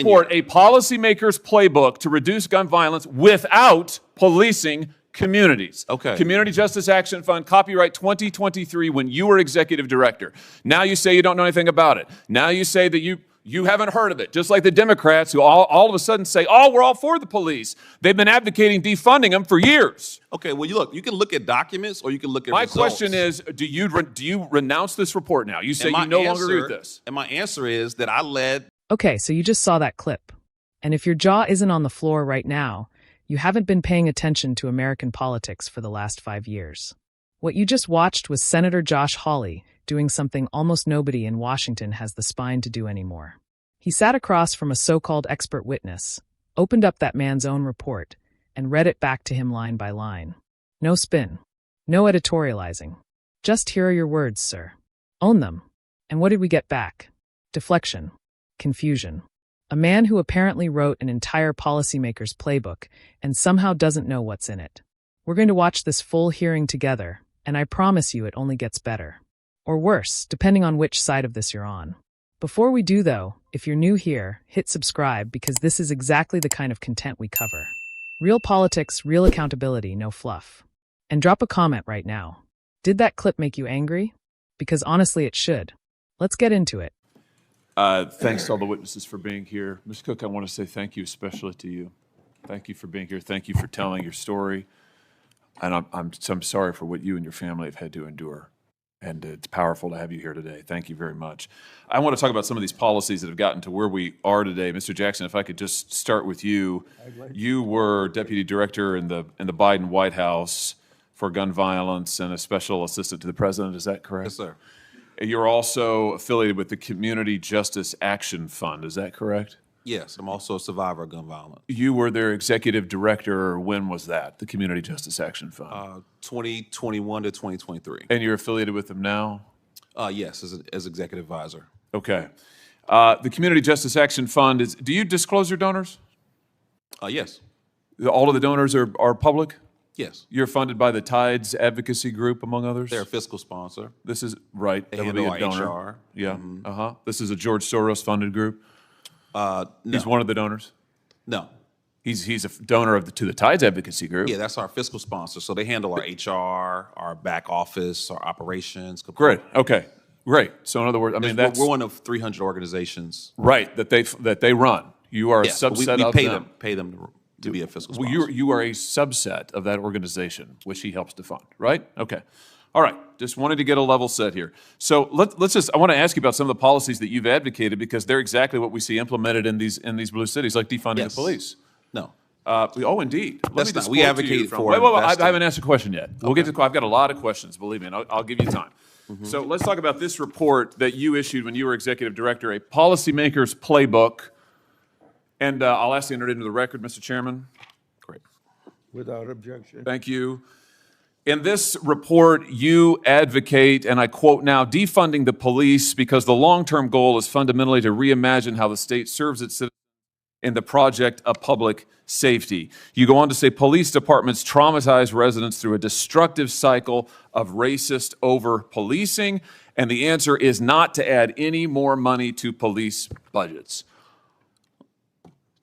Support a policymaker's playbook to reduce gun violence without policing communities. Okay. Community Justice Action Fund, copyright 2023, when you were executive director. Now you say you don't know anything about it. Now you say that you haven't heard of it, just like the Democrats who all of a sudden say, oh, we're all for the police. They've been advocating defunding them for years. Okay, well, you can look at documents or you can look at results. My question is, do you renounce this report now? You say you no longer agree with this. And my answer is that I led... Okay, so you just saw that clip. And if your jaw isn't on the floor right now, you haven't been paying attention to American politics for the last 5 years. What you just watched was Senator Josh Hawley doing something almost nobody in Washington has the spine to do anymore. He sat across from a so-called expert witness, opened up that man's own report, and read it back to him line by line. No spin. No editorializing. Just here are your words, sir. Own them. And what did we get back? Deflection. Confusion. A man who apparently wrote an entire policymaker's playbook and somehow doesn't know what's in it. We're going to watch this full hearing together, and I promise you it only gets better. Or worse, depending on which side of this you're on. Before we do, though, if you're new here, hit subscribe because this is exactly the kind of content we cover. Real politics, real accountability, no fluff. And drop a comment right now. Did that clip make you angry? Because honestly, it should. Let's get into it. Thanks to all the witnesses for being here. Ms. Cook, I want to say thank you especially to you. Thank you for being here. Thank you for telling your story. And I'm sorry for what you and your family have had to endure. And it's powerful to have you here today. Thank you very much. I want to talk about some of these policies that have gotten to where we are today. Mr. Jackson, if I could just start with you. You were deputy director in the Biden White House for gun violence and a special assistant to the president. Is that correct? Yes, sir. You're also affiliated with the Community Justice Action Fund. Is that correct? Yes, I'm also a survivor of gun violence. You were their executive director. When was that, the Community Justice Action Fund? 2021 to 2023. And you're affiliated with them now? Yes, as executive advisor. Okay. The Community Justice Action Fund, do you disclose your donors? Yes. All of the donors are public? Yes. You're funded by the Tides Advocacy Group, among others? They're a fiscal sponsor. This is, right, They that would be handle a our donor. HR. Yeah, This is a George Soros-funded group? No. He's one of the donors? No. He's a donor to the Tides Advocacy Group? Yeah, that's our fiscal sponsor. So they handle our HR, our back office, our operations. Great, okay, great. So in other words, I mean, we're one of 300 organizations. Right, that they run. You are a Yes, subset we of them. pay them to be a fiscal sponsor. Well, you are a subset of that organization, which he helps to fund, right? Okay. All right. Just wanted to get a level set here. So I want to ask you about some of the policies that you've advocated because they're exactly what we see implemented in these blue cities, like defunding the police. No. Oh, indeed. That's not. We advocate for. Wait, I haven't asked a question yet. We'll get to. I've got a lot of questions. Believe me, and I'll give you time. So let's talk about this report that you issued when you were executive director, a policymaker's playbook. And I'll ask you to enter it into the record, Mr. Chairman. Great. Without objection. Thank you. In this report, you advocate, and I quote now, defunding the police because the long-term goal is fundamentally to reimagine how the state serves its citizens in the project of public safety. You go on to say police departments traumatize residents through a destructive cycle of racist over-policing, and the answer is not to add any more money to police budgets.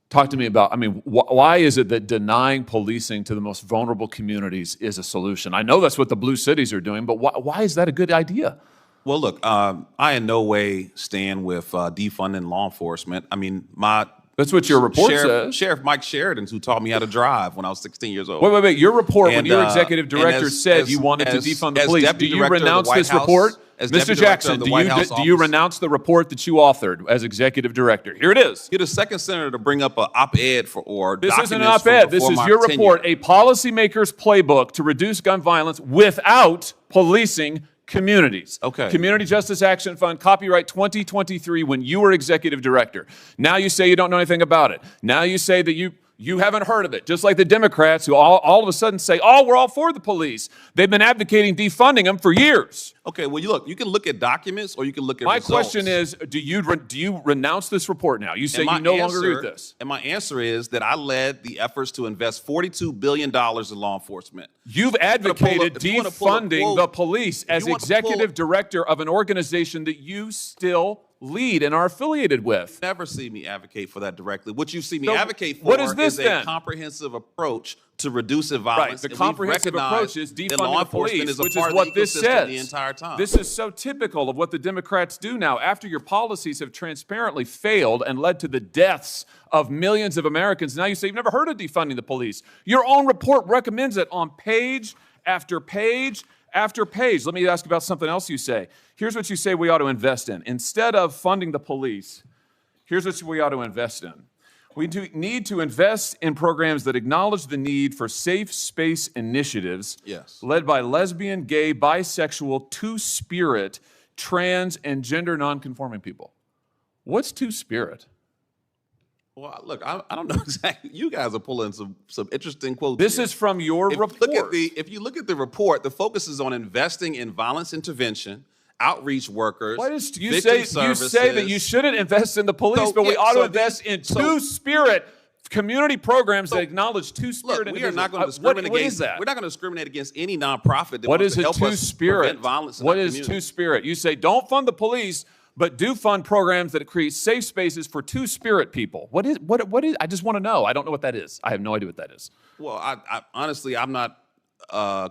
Talk to me about, why is it that denying policing to the most vulnerable communities is a solution? I know that's what the blue cities are doing, but why is that a good idea? Well, look, I in no way stand with defunding law enforcement. That's what your report says. Sheriff Mike Sheridan, who taught me how to drive when I was 16 years old. Wait. Your report, when you were executive director, said you wanted to defund the police. Do you renounce this report? Mr. Jackson, do you renounce the report that you authored as executive director? Here it is. You're the second senator to bring up an op-ed or this isn't an op-ed. This is your report, a policymaker's playbook to reduce gun violence without policing communities. Okay. Community Justice Action Fund, copyright 2023, when you were executive director. Now you say you don't know anything about it. Now you say that you haven't heard of it, just like the Democrats who all of a sudden say, oh, we're all for the police. They've been advocating defunding them for years. Okay, well, you can look at documents or you can look at results. My question is, do you renounce this report now? You say you no longer agree with this. And my answer is that I led the efforts to invest $42 billion in law enforcement. You've advocated defunding the police as executive director of an organization that you still lead and are affiliated with. Never see me advocate for that directly. What you see me So advocate for what is this a then? comprehensive approach to reducing Right, violence. the and we've comprehensive recognized approach is that defunding law the police, enforcement is a which part is of what the this ecosystem says. the entire time. This is so typical of what the Democrats do now. After your policies have transparently failed and led to the deaths of millions of Americans, now you say you've never heard of defunding the police. Your own report recommends it on page after page after page. Let me ask about something else you say. Here's what you say we ought to invest in. Instead of funding the police, here's what we ought to invest in. We need to invest in programs that acknowledge the need for safe space initiatives Yes. led by lesbian, gay, bisexual, two-spirit, trans, and gender nonconforming people. What's two-spirit? Well, look, I don't know exactly. You guys are pulling some interesting quotes. This here. is from your If report. if you look at the report, the focus is on investing in violence intervention, outreach workers. What is you victim say? You say that you shouldn't invest in the police, So, but we yeah, ought to so invest these- in so- two-spirit community programs that acknowledge two-spirit Look, we are individuals. not going to discriminate What is against that? We're not going to discriminate against any nonprofit that What wants is to a help us two-spirit? prevent violence in What our is community. two-spirit? You say don't fund the police, but do fund programs that create safe spaces for two-spirit people. What is? I just want to know. I don't know what that is. I have no idea what that is. Well, I honestly, I'm not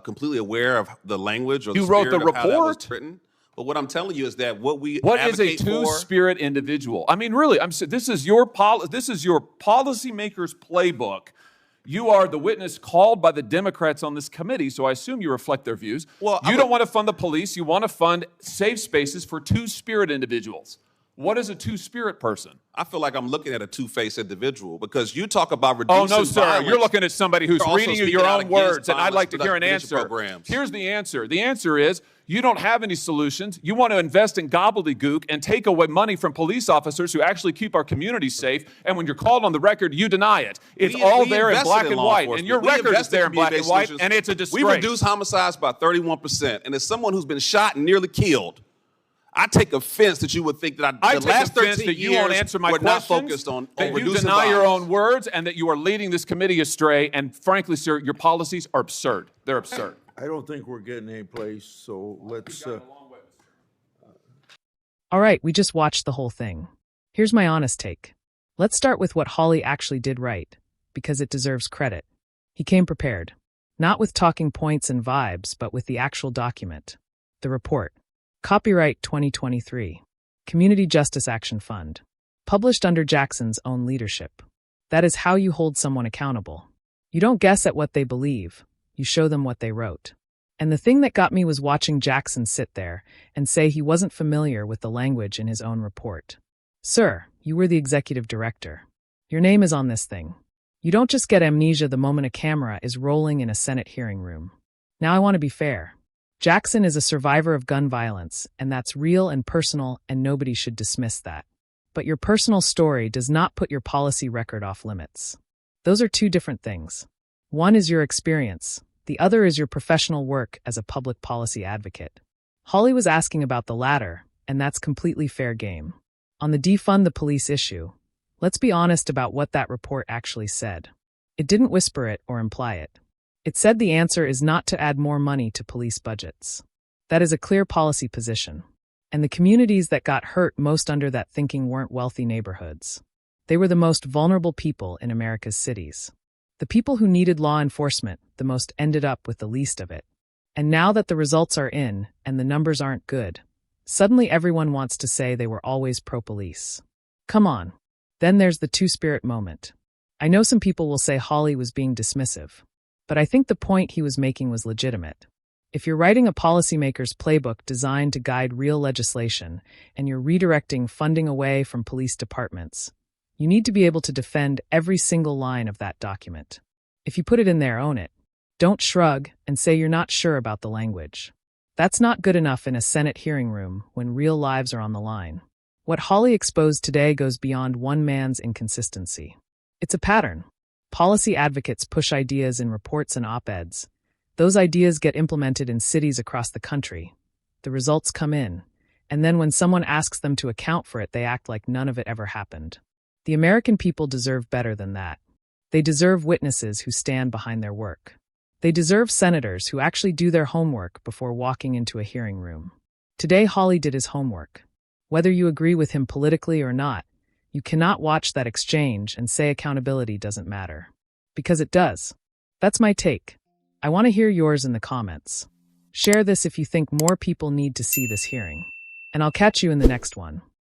completely aware of the language or the You wrote spirit the of how that was report? written. But what I'm telling you is that what we What is a advocate for. two-spirit individual? I mean, really, this is your policymaker's playbook. You are the witness called by the Democrats on this committee, so I assume you reflect their views. Well, you don't want to fund the police. You want to fund safe spaces for two-spirit individuals. What is a two-spirit person? I feel like I'm looking at a two-faced individual because you talk about Oh, reducing no, sir. violence. You're looking at somebody who's You're also reading you speaking your out own against words, and I'd like to hear an violence answer. programs. Here's the answer. The answer is you don't have any solutions. You want to invest in gobbledygook and take away money from police officers who actually keep our communities safe, and when you're called on the record, you deny it. It's We all there in invested black in and law white, enforcement. and your We record is invested there in black and community-based white, solutions. and it's a disgrace. We reduced homicides by 31%, and as someone who's been shot and nearly killed, I take offense that you would think that I the take last offense 13 that you years won't answer my were not questions, focused on that you reducing deny your violence. own words, and that you are leading this committee astray. And frankly, sir, your policies are absurd. They're absurd. I don't think we're getting any place, so let's, All right, we just watched the whole thing. Here's my honest take. Let's start with what Hawley actually did right, because it deserves credit. He came prepared. Not with talking points and vibes, but with the actual document. The report. Copyright 2023. Community Justice Action Fund. Published under Jackson's own leadership. That is how you hold someone accountable. You don't guess at what they believe. You show them what they wrote. And the thing that got me was watching Jackson sit there and say he wasn't familiar with the language in his own report. Sir, you were the executive director. Your name is on this thing. You don't just get amnesia the moment a camera is rolling in a Senate hearing room. Now I want to be fair. Jackson is a survivor of gun violence, and that's real and personal, and nobody should dismiss that. But your personal story does not put your policy record off limits. Those are two different things. One is your experience. The other is your professional work as a public policy advocate. Hawley was asking about the latter, and that's completely fair game. On the defund the police issue, let's be honest about what that report actually said. It didn't whisper it or imply it. It said the answer is not to add more money to police budgets. That is a clear policy position. And the communities that got hurt most under that thinking weren't wealthy neighborhoods. They were the most vulnerable people in America's cities. The people who needed law enforcement the most ended up with the least of it. And now that the results are in, and the numbers aren't good, suddenly everyone wants to say they were always pro-police. Come on. Then there's the two-spirit moment. I know some people will say Hawley was being dismissive, but I think the point he was making was legitimate. If you're writing a policymaker's playbook designed to guide real legislation, and you're redirecting funding away from police departments, you need to be able to defend every single line of that document. If you put it in there, own it. Don't shrug and say you're not sure about the language. That's not good enough in a Senate hearing room when real lives are on the line. What Hawley exposed today goes beyond one man's inconsistency. It's a pattern. Policy advocates push ideas in reports and op-eds. Those ideas get implemented in cities across the country. The results come in, and then when someone asks them to account for it, they act like none of it ever happened. The American people deserve better than that. They deserve witnesses who stand behind their work. They deserve senators who actually do their homework before walking into a hearing room. Today, Hawley did his homework. Whether you agree with him politically or not, you cannot watch that exchange and say accountability doesn't matter. Because it does. That's my take. I want to hear yours in the comments. Share this if you think more people need to see this hearing. And I'll catch you in the next one.